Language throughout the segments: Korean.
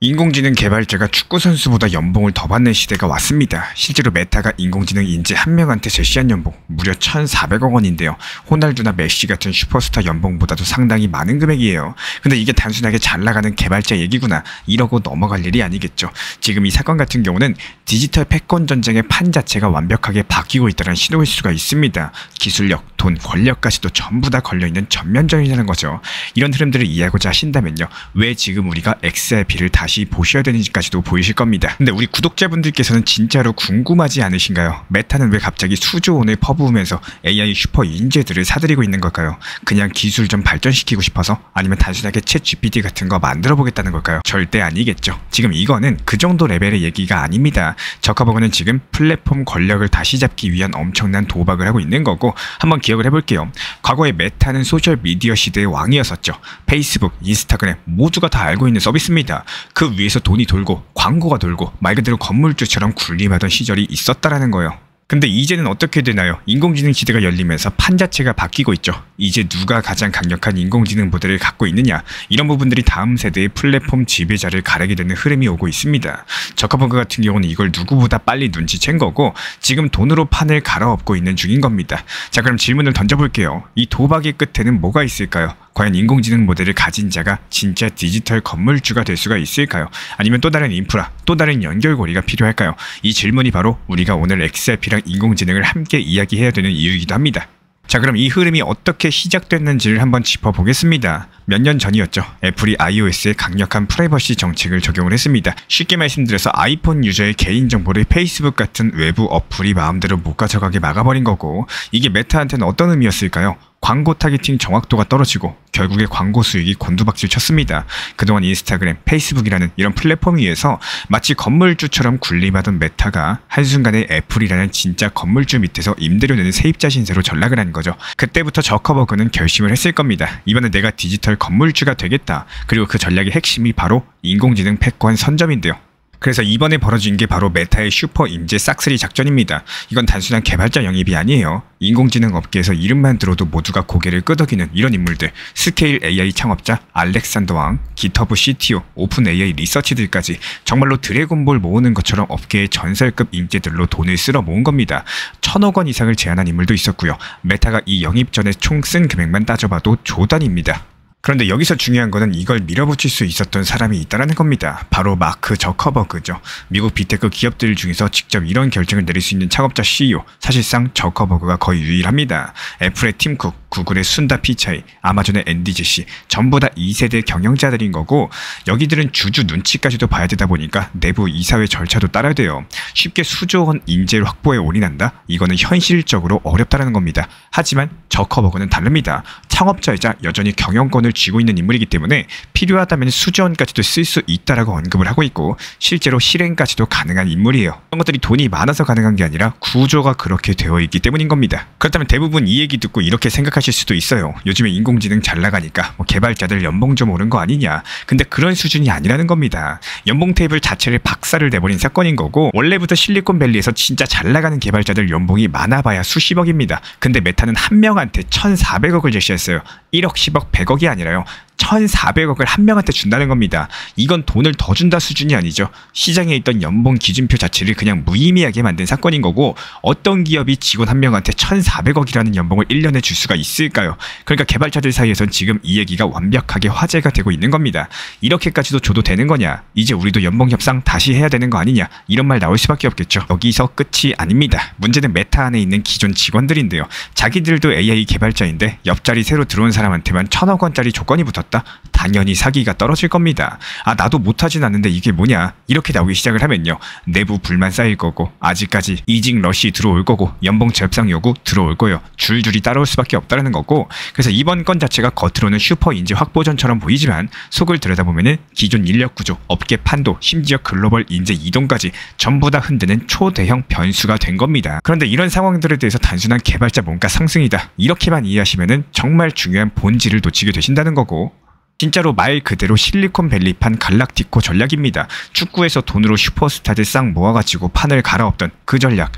인공지능 개발자가 축구선수보다 연봉을 더 받는 시대가 왔습니다. 실제로 메타가 인공지능 인재 한 명한테 제시한 연봉 무려 1,400억 원인데요. 호날두나 메시 같은 슈퍼스타 연봉보다도 상당히 많은 금액이에요. 근데 이게 단순하게 잘 나가는 개발자 얘기구나 이러고 넘어갈 일이 아니겠죠. 지금 이 사건 같은 경우는 디지털 패권 전쟁의 판 자체가 완벽하게 바뀌고 있다는 신호일 수가 있습니다. 기술력, 돈, 권력까지도 전부 다 걸려있는 전면전이라는 거죠. 이런 흐름들을 이해하고자 하신다면요. 왜 지금 우리가 XRP를 다시 보셔야 되는지까지도 보이실 겁니다. 근데 우리 구독자분들께서는 진짜로 궁금하지 않으신가요? 메타는 왜 갑자기 수조 원을 퍼부으면서 AI 슈퍼 인재들을 사들이고 있는 걸까요? 그냥 기술 좀 발전시키고 싶어서? 아니면 단순하게 챗 GPT 같은 거 만들어 보겠다는 걸까요? 절대 아니겠죠. 지금 이거는 그 정도 레벨의 얘기가 아닙니다. 저커버그는 지금 플랫폼 권력을 다시 잡기 위한 엄청난 도박을 하고 있는 거고, 한번 기억을 해볼게요. 과거에 메타는 소셜미디어 시대의 왕이었었죠. 페이스북, 인스타그램 모두가 다 알고 있는 서비스입니다. 그 위에서 돈이 돌고 광고가 돌고 말 그대로 건물주처럼 군림하던 시절이 있었다라는 거예요. 근데 이제는 어떻게 되나요? 인공지능 시대가 열리면서 판 자체가 바뀌고 있죠. 이제 누가 가장 강력한 인공지능 모델을 갖고 있느냐, 이런 부분들이 다음 세대의 플랫폼 지배자를 가리게 되는 흐름이 오고 있습니다. 저커버그 같은 경우는 이걸 누구보다 빨리 눈치챈 거고 지금 돈으로 판을 갈아엎고 있는 중인 겁니다. 자, 그럼 질문을 던져볼게요. 이 도박의 끝에는 뭐가 있을까요? 과연 인공지능 모델을 가진 자가 진짜 디지털 건물주가 될 수가 있을까요? 아니면 또 다른 인프라, 또 다른 연결고리가 필요할까요? 이 질문이 바로 우리가 오늘 XRP랑 인공지능을 함께 이야기해야 되는 이유이기도 합니다. 자, 그럼 이 흐름이 어떻게 시작됐는지를 한번 짚어보겠습니다. 몇 년 전이었죠. 애플이 iOS에 강력한 프라이버시 정책을 적용을 했습니다. 쉽게 말씀드려서 아이폰 유저의 개인정보를 페이스북 같은 외부 어플이 마음대로 못 가져가게 막아버린 거고, 이게 메타한테는 어떤 의미였을까요? 광고 타겟팅 정확도가 떨어지고 결국에 광고 수익이 곤두박질 쳤습니다. 그동안 인스타그램, 페이스북이라는 이런 플랫폼 위에서 마치 건물주처럼 군림하던 메타가 한순간에 애플이라는 진짜 건물주 밑에서 임대료 내는 세입자 신세로 전락을 한 거죠. 그때부터 저커버그는 결심을 했을 겁니다. 이번에 내가 디지털 건물주가 되겠다. 그리고 그 전략의 핵심이 바로 인공지능 패권 선점인데요. 그래서 이번에 벌어진 게 바로 메타의 슈퍼 인재 싹쓸이 작전입니다. 이건 단순한 개발자 영입이 아니에요. 인공지능 업계에서 이름만 들어도 모두가 고개를 끄덕이는 이런 인물들, 스케일 AI 창업자 알렉산더 왕, 깃허브 CTO, 오픈 AI 리서치들까지 정말로 드래곤볼 모으는 것처럼 업계의 전설급 인재들로 돈을 쓸어 모은 겁니다. 1,000억 원 이상을 제안한 인물도 있었고요. 메타가 이 영입 전에 총 쓴 금액만 따져봐도 조 단위입니다. 그런데 여기서 중요한 거는 이걸 밀어붙일 수 있었던 사람이 있다는 겁니다. 바로 마크 저커버그죠. 미국 빅테크 기업들 중에서 직접 이런 결정을 내릴 수 있는 창업자 CEO, 사실상 저커버그가 거의 유일합니다. 애플의 팀 쿡, 구글의 순다 피차이, 아마존의 앤디 제시 전부 다 2세대 경영자들인 거고, 여기들은 주주 눈치까지도 봐야 되다 보니까 내부 이사회 절차도 따라야 돼요. 쉽게 수조 원 인재 확보에 올인한다? 이거는 현실적으로 어렵다는 겁니다. 하지만 저커버그는 다릅니다. 창업자이자 여전히 경영권을 쥐고 있는 인물이기 때문에 필요하다면 수조 원까지도 쓸 수 있다라고 언급을 하고 있고, 실제로 실행까지도 가능한 인물이에요. 이런 것들이 돈이 많아서 가능한 게 아니라 구조가 그렇게 되어 있기 때문인 겁니다. 그렇다면 대부분 이 얘기 듣고 이렇게 생각하실 수도 있어요. 요즘에 인공지능 잘 나가니까 개발자들 연봉 좀 오른 거 아니냐. 근데 그런 수준이 아니라는 겁니다. 연봉 테이블 자체를 박살을 내버린 사건인 거고, 원래부터 실리콘밸리에서 진짜 잘 나가는 개발자들 연봉이 많아봐야 수십억입니다. 근데 메타는 한 명한테 1,400억을 제시했어요. 1억, 10억, 100억이 아니라요. 1,400억을 한 명한테 준다는 겁니다. 이건 돈을 더 준다 수준이 아니죠. 시장에 있던 연봉 기준표 자체를 그냥 무의미하게 만든 사건인 거고, 어떤 기업이 직원 한 명한테 1,400억이라는 연봉을 1년에 줄 수가 있을까요? 그러니까 개발자들 사이에선 지금 이 얘기가 완벽하게 화제가 되고 있는 겁니다. 이렇게까지도 줘도 되는 거냐? 이제 우리도 연봉 협상 다시 해야 되는 거 아니냐? 이런 말 나올 수밖에 없겠죠. 여기서 끝이 아닙니다. 문제는 메타 안에 있는 기존 직원들인데요. 자기들도 AI 개발자인데 옆자리 새로 들어온 사람한테만 1,000억 원짜리 조건이 붙었다? 당연히 사기가 떨어질 겁니다. 아, 나도 못하진 않는데 이게 뭐냐? 이렇게 나오기 시작을 하면요. 내부 불만 쌓일 거고, 아직까지 이직 러시 들어올 거고, 연봉 협상 요구 들어올 거예요. 줄줄이 따라올 수밖에 없다는 거고, 그래서 이번 건 자체가 겉으로는 슈퍼 인재 확보전처럼 보이지만 속을 들여다보면은 기존 인력 구조, 업계 판도, 심지어 글로벌 인재 이동까지 전부 다 흔드는 초대형 변수가 된 겁니다. 그런데 이런 상황들에 대해서 단순한 개발자 원가 상승이다, 이렇게만 이해하시면은 정말 중요한 본질을 놓치게 되신다는 거고, 진짜로 말 그대로 실리콘밸리판 갈락티코 전략입니다. 축구에서 돈으로 슈퍼스타들 싹 모아가지고 판을 갈아엎던 그 전략.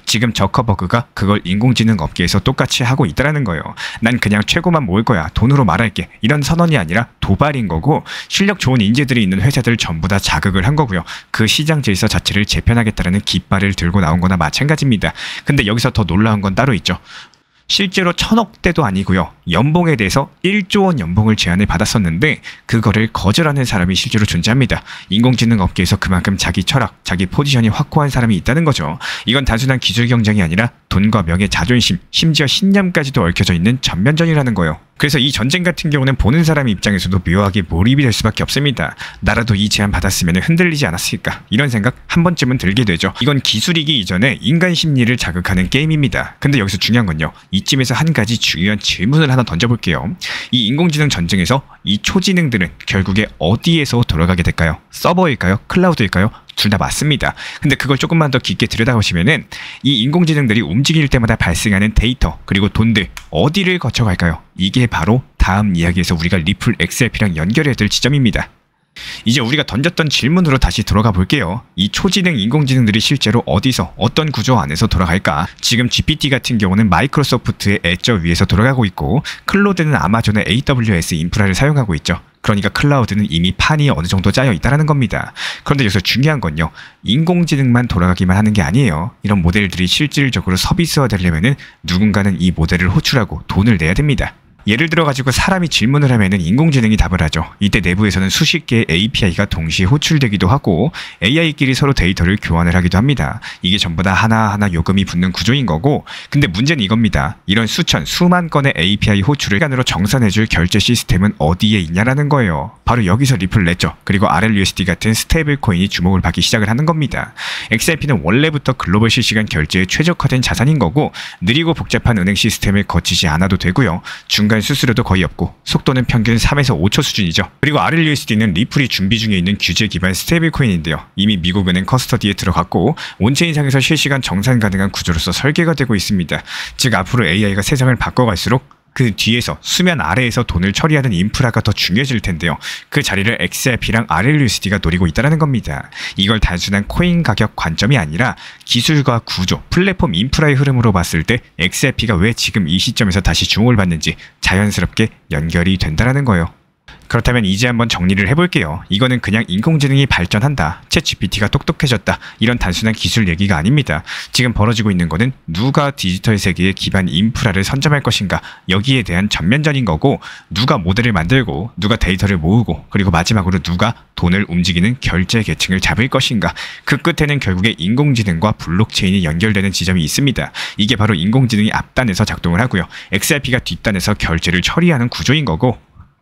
지금 저커버그가 그걸 인공지능 업계에서 똑같이 하고 있다는 거예요. 난 그냥 최고만 모을 거야. 돈으로 말할게. 이런 선언이 아니라 도발인 거고 실력 좋은 인재들이 있는 회사들 전부 다 자극을 한 거고요. 그 시장 질서 자체를 재편하겠다는 깃발을 들고 나온 거나 마찬가지입니다. 근데 여기서 더 놀라운 건 따로 있죠. 실제로 1000억대도 아니고요. 연봉에 대해서 1조 원 연봉을 제안을 받았었는데 그거를 거절하는 사람이 실제로 존재합니다. 인공지능 업계에서 그만큼 자기 철학, 자기 포지션이 확고한 사람이 있다는 거죠. 이건 단순한 기술 경쟁이 아니라 돈과 명예, 자존심, 심지어 신념까지도 얽혀져 있는 전면전이라는 거예요. 그래서 이 전쟁 같은 경우는 보는 사람 입장에서도 묘하게 몰입이 될 수밖에 없습니다. 나라도 이 제안 받았으면 흔들리지 않았을까 이런 생각 한 번쯤은 들게 되죠. 이건 기술이기 이전에 인간 심리를 자극하는 게임입니다. 근데 여기서 중요한 건요. 이쯤에서 한 가지 중요한 질문을 하나 던져볼게요. 이 인공지능 전쟁에서 이 초지능들은 결국에 어디에서 돌아가게 될까요? 서버일까요? 클라우드일까요? 둘 다 맞습니다. 근데 그걸 조금만 더 깊게 들여다보시면은 이 인공지능들이 움직일 때마다 발생하는 데이터 그리고 돈들 어디를 거쳐갈까요? 이게 바로 다음 이야기에서 우리가 리플 XRP랑 연결해야 될 지점입니다. 이제 우리가 던졌던 질문으로 다시 돌아가 볼게요. 이 초지능 인공지능들이 실제로 어디서 어떤 구조 안에서 돌아갈까? 지금 GPT 같은 경우는 마이크로소프트의 애저 위에서 돌아가고 있고 클로드는 아마존의 AWS 인프라를 사용하고 있죠. 그러니까 클라우드는 이미 판이 어느 정도 짜여 있다는 겁니다. 그런데 여기서 중요한 건요. 인공지능만 돌아가기만 하는 게 아니에요. 이런 모델들이 실질적으로 서비스화되려면 누군가는 이 모델을 호출하고 돈을 내야 됩니다. 예를 들어 가지고 사람이 질문을 하면은 인공지능이 답을 하죠. 이때 내부에서는 수십 개의 API가 동시에 호출되기도 하고 AI끼리 서로 데이터를 교환을 하기도 합니다. 이게 전부 다 하나하나 요금이 붙는 구조인 거고 근데 문제는 이겁니다. 이런 수천, 수만 건의 API 호출을 시간으로 정산해줄 결제 시스템은 어디에 있냐라는 거예요. 바로 여기서 리플 레저 그리고 RLUSD 같은 스테이블 코인이 주목을 받기 시작을 하는 겁니다. XRP는 원래부터 글로벌 실시간 결제에 최적화된 자산인 거고 느리고 복잡한 은행 시스템을 거치지 않아도 되고요. 중간 수수료도 거의 없고 속도는 평균 3에서 5초 수준이죠. 그리고 RLUSD는 리플이 준비 중에 있는 규제 기반 스테이블 코인인데요. 이미 미국 은행 커스터디에 들어갔고 온체인상에서 실시간 정산 가능한 구조로서 설계가 되고 있습니다. 즉 앞으로 AI가 세상을 바꿔갈수록 그 뒤에서 수면 아래에서 돈을 처리하는 인프라가 더 중요해질 텐데요. 그 자리를 XRP랑 RLUSD가 노리고 있다는 겁니다. 이걸 단순한 코인 가격 관점이 아니라 기술과 구조, 플랫폼 인프라의 흐름으로 봤을 때 XRP가 왜 지금 이 시점에서 다시 주목을 받는지 자연스럽게 연결이 된다는 거예요. 그렇다면 이제 한번 정리를 해볼게요. 이거는 그냥 인공지능이 발전한다, 챗GPT가 똑똑해졌다 이런 단순한 기술 얘기가 아닙니다. 지금 벌어지고 있는 거는 누가 디지털 세계의 기반 인프라를 선점할 것인가 여기에 대한 전면전인 거고 누가 모델을 만들고 누가 데이터를 모으고 그리고 마지막으로 누가 돈을 움직이는 결제 계층을 잡을 것인가 그 끝에는 결국에 인공지능과 블록체인이 연결되는 지점이 있습니다. 이게 바로 인공지능이 앞단에서 작동을 하고요. XRP가 뒷단에서 결제를 처리하는 구조인 거고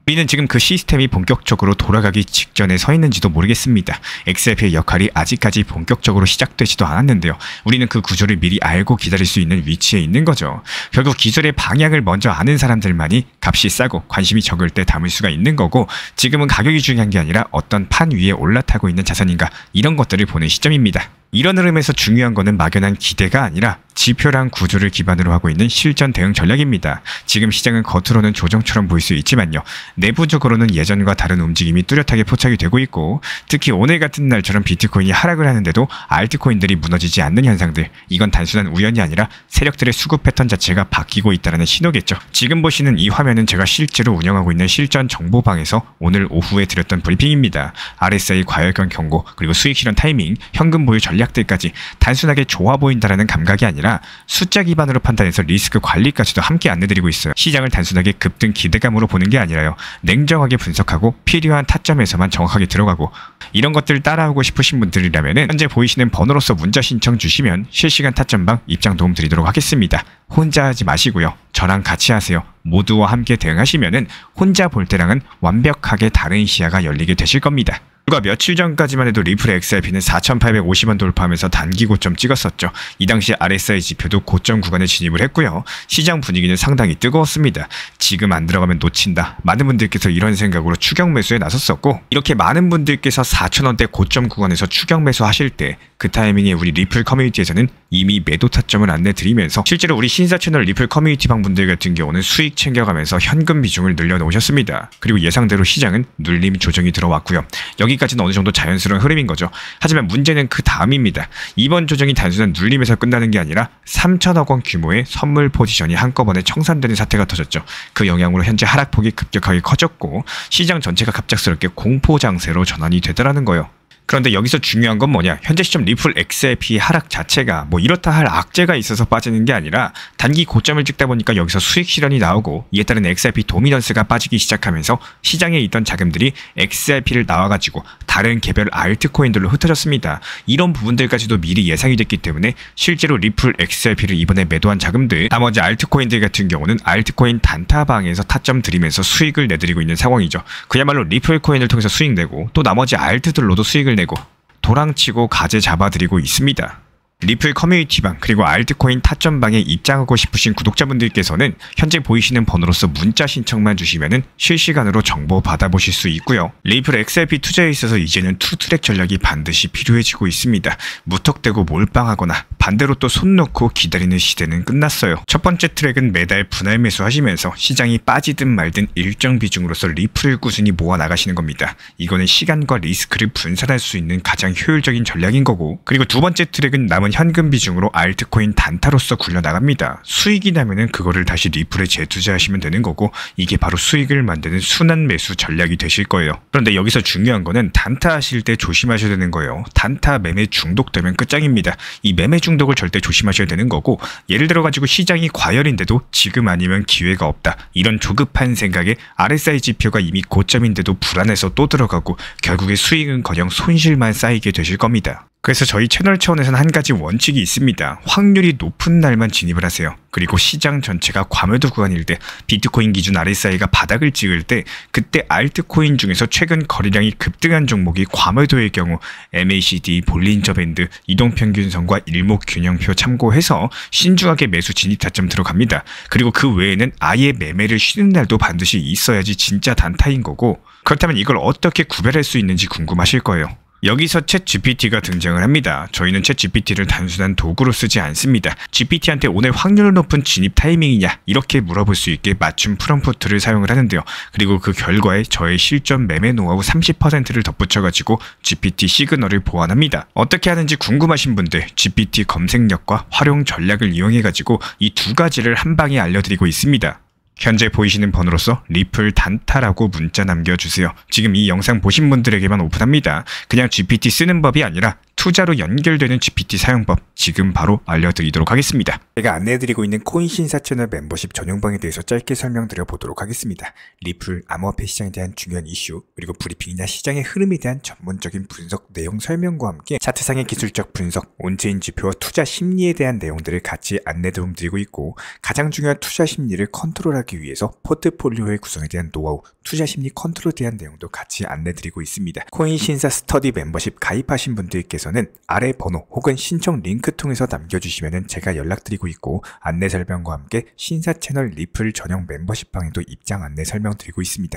우리는 지금 그 시스템이 본격적으로 돌아가기 직전에 서 있는지도 모르겠습니다. XRP의 역할이 아직까지 본격적으로 시작되지도 않았는데요. 우리는 그 구조를 미리 알고 기다릴 수 있는 위치에 있는 거죠. 결국 기술의 방향을 먼저 아는 사람들만이 값이 싸고 관심이 적을 때 담을 수가 있는 거고 지금은 가격이 중요한 게 아니라 어떤 판 위에 올라타고 있는 자산인가 이런 것들을 보는 시점입니다. 이런 흐름에서 중요한 거는 막연한 기대가 아니라 지표랑 구조를 기반으로 하고 있는 실전 대응 전략입니다. 지금 시장은 겉으로는 조정처럼 보일 수 있지만요. 내부적으로는 예전과 다른 움직임이 뚜렷하게 포착이 되고 있고 특히 오늘 같은 날처럼 비트코인이 하락을 하는데도 알트코인들이 무너지지 않는 현상들 이건 단순한 우연이 아니라 세력들의 수급 패턴 자체가 바뀌고 있다는 신호겠죠. 지금 보시는 이 화면은 제가 실제로 운영하고 있는 실전 정보방에서 오늘 오후에 드렸던 브리핑입니다. RSI 과열권 경고 그리고 수익 실현 타이밍, 현금 보유 전략들까지 단순하게 좋아 보인다라는 감각이 아니라 숫자 기반으로 판단해서 리스크 관리까지도 함께 안내드리고 있어요. 시장을 단순하게 급등 기대감으로 보는 게 아니라요. 냉정하게 분석하고 필요한 타점에서만 정확하게 들어가고 이런 것들 따라오고 싶으신 분들이라면 현재 보이시는 번호로서 문자 신청 주시면 실시간 타점방 입장 도움 드리도록 하겠습니다. 혼자 하지 마시고요. 저랑 같이 하세요. 모두와 함께 대응하시면 혼자 볼 때랑은 완벽하게 다른 시야가 열리게 되실 겁니다. 불과 며칠 전까지만 해도 리플 XRP는 4,850원 돌파하면서 단기 고점 찍었었죠. 이 당시 RSI 지표도 고점 구간에 진입을 했고요. 시장 분위기는 상당히 뜨거웠습니다. 지금 안 들어가면 놓친다. 많은 분들께서 이런 생각으로 추격 매수에 나섰었고 이렇게 많은 분들께서 4,000원대 고점 구간에서 추격 매수 하실 때 그 타이밍에 우리 리플 커뮤니티에서는 이미 매도 타점을 안내드리면서 실제로 우리 신사 채널 리플 커뮤니티 방분들 같은 경우는 수익 챙겨가면서 현금 비중을 늘려놓으셨습니다. 그리고 예상대로 시장은 눌림 조정이 들어왔고요. 여기 여기까지는 어느 정도 자연스러운 흐름인 거죠. 하지만 문제는 그 다음입니다. 이번 조정이 단순한 눌림에서 끝나는 게 아니라 3천억 원 규모의 선물 포지션이 한꺼번에 청산되는 사태가 터졌죠. 그 영향으로 현재 하락폭이 급격하게 커졌고 시장 전체가 갑작스럽게 공포 장세로 전환이 되더라는 거예요. 그런데 여기서 중요한 건 뭐냐, 현재 시점 리플 XRP 하락 자체가 뭐 이렇다 할 악재가 있어서 빠지는 게 아니라 단기 고점을 찍다 보니까 여기서 수익 실현이 나오고 이에 따른 XRP 도미넌스가 빠지기 시작하면서 시장에 있던 자금들이 XRP를 나와가지고 다른 개별 알트코인들로 흩어졌습니다. 이런 부분들까지도 미리 예상이 됐기 때문에 실제로 리플 XRP를 이번에 매도한 자금들, 나머지 알트코인들 같은 경우는 알트코인 단타방에서 타점 들이면서 수익을 내드리고 있는 상황이죠. 그야말로 리플 코인을 통해서 수익 내고 또 나머지 알트들로도 수익을 내고 도랑치고 가재 잡아드리고 있습니다. 리플 커뮤니티방 그리고 알트코인 타점방에 입장하고 싶으신 구독자분들께서는 현재 보이시는 번호로서 문자 신청만 주시면은 실시간으로 정보 받아보실 수 있고요. 리플 XRP 투자에 있어서 이제는 투트랙 전략이 반드시 필요해지고 있습니다. 무턱대고 몰빵하거나 반대로 또 손 놓고 기다리는 시대는 끝났어요. 첫 번째 트랙은 매달 분할 매수하시면서 시장이 빠지든 말든 일정 비중으로서 리플을 꾸준히 모아 나가시는 겁니다. 이거는 시간과 리스크를 분산할 수 있는 가장 효율적인 전략인 거고, 그리고 두 번째 트랙은 남은 현금 비중으로 알트코인 단타로서 굴려나갑니다. 수익이 나면은 그거를 다시 리플에 재투자하시면 되는 거고, 이게 바로 수익을 만드는 순환 매수 전략이 되실 거예요. 그런데 여기서 중요한 거는 단타 하실 때 조심하셔야 되는 거예요. 단타 매매 중독되면 끝장입니다. 이 매매 중독을 절대 조심하셔야 되는 거고, 예를 들어 가지고 시장이 과열인데도 지금 아니면 기회가 없다, 이런 조급한 생각에 RSI 지표가 이미 고점인데도 불안해서 또 들어가고 결국에 수익은커녕 손실만 쌓이게 되실 겁니다. 그래서 저희 채널 차원에서는 한 가지 원칙이 있습니다. 확률이 높은 날만 진입을 하세요. 그리고 시장 전체가 과매도 구간일 때, 비트코인 기준 RSI가 바닥을 찍을 때, 그때 알트코인 중에서 최근 거래량이 급등한 종목이 과매도의 경우 MACD, 볼린저 밴드, 이동평균선과 일목균형표 참고해서 신중하게 매수 진입 타점 들어갑니다. 그리고 그 외에는 아예 매매를 쉬는 날도 반드시 있어야지 진짜 단타인 거고, 그렇다면 이걸 어떻게 구별할 수 있는지 궁금하실 거예요. 여기서 챗GPT가 등장을 합니다. 저희는 챗GPT를 단순한 도구로 쓰지 않습니다. GPT한테 오늘 확률 높은 진입 타이밍이냐 이렇게 물어볼 수 있게 맞춤 프롬프트를 사용을 하는데요. 그리고 그 결과에 저의 실전 매매 노하우 30%를 덧붙여가지고 GPT 시그널을 보완합니다. 어떻게 하는지 궁금하신 분들 GPT 검색력과 활용 전략을 이용해가지고 이 두 가지를 한 방에 알려드리고 있습니다. 현재 보이시는 번호로서 리플 단타라고 문자 남겨주세요. 지금 이 영상 보신 분들에게만 오픈합니다. 그냥 GPT 쓰는 법이 아니라 투자로 연결되는 GPT 사용법 지금 바로 알려드리도록 하겠습니다. 제가 안내해드리고 있는 코인 신사 채널 멤버십 전용방에 대해서 짧게 설명드려 보도록 하겠습니다. 리플, 암호화폐 시장에 대한 중요한 이슈, 그리고 브리핑이나 시장의 흐름에 대한 전문적인 분석 내용 설명과 함께 차트상의 기술적 분석, 온체인 지표와 투자 심리에 대한 내용들을 같이 안내 도움드리고 있고, 가장 중요한 투자 심리를 컨트롤하기 위해서 포트폴리오의 구성에 대한 노하우, 투자 심리 컨트롤에 대한 내용도 같이 안내드리고 있습니다. 코인 신사 스터디 멤버십 가입하신 분들께서는 아래 번호 혹은 신청 링크 통해서 남겨주시면 제가 연락드리고 있고, 안내 설명과 함께 신사 채널 리플 전용 멤버십 방에도 입장 안내 설명드리고 있습니다.